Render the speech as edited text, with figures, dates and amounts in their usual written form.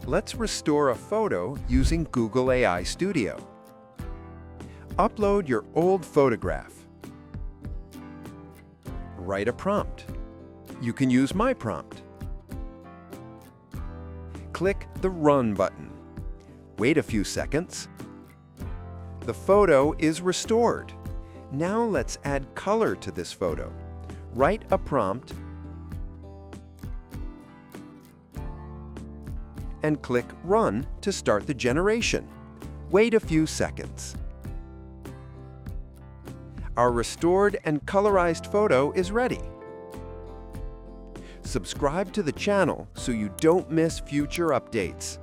Let's restore a photo using Google AI Studio. Upload your old photograph. Write a prompt. You can use my prompt. Click the Run button. Wait a few seconds. The photo is restored. Now let's add color to this photo. Write a prompt and click Run to start the generation. Wait a few seconds. Our restored and colorized photo is ready. Subscribe to the channel so you don't miss future updates.